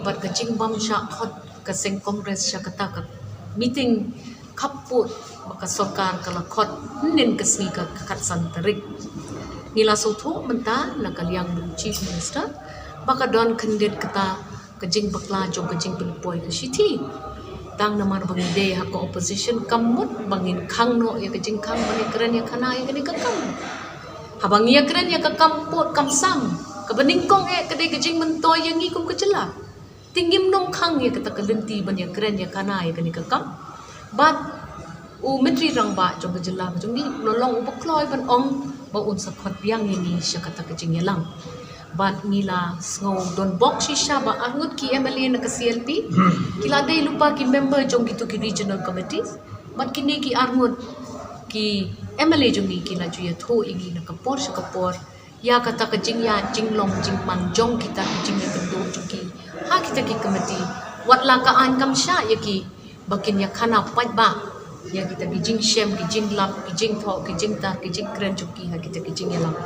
bat ka jingbam sya khot ka sing kongres sya kata ka meeting kaput baka sokar kala khot nin kasni ka katsan tarik nila sotho menta na kalyang chief minister baka don kandid kata ka jing bakla jong ka jing pelpoi ka shiti tang namar bangi de ha ko opposition kamut bangin khangno ya ka jing khang bani keren ya kana ya ni ka kam habang Iakren ya ka kampot kamsam ka baningkong kadai ka jing mentoy yang ngi kum ka jela tinggim nong khang ya kata kalenti ban Iakren ya kana ya kani ka kam bat Myntri Rangbha jong ka jela jong ni nolong upakloi ban ong ba un sa khot biang ni sya kata ka Jingialang bat nila sngo don box shisha ba angut ki MLA na ka CLP kila dai lupa ki member jong gitu ki regional committees bat kini ki arngut ki MLA jong ni kila juya tho igi na kapor sa kapor ya kata ka jingya jinglong jingman jong kita jing ya kendo jong ki ha kita ki committee wat la ka an kam sha ya ki bakin ya khana pat ba ya kita ki jing shem ki jing lap ki jing tho ki jing tar ki jing kren jong ki ha kita ki Jingialang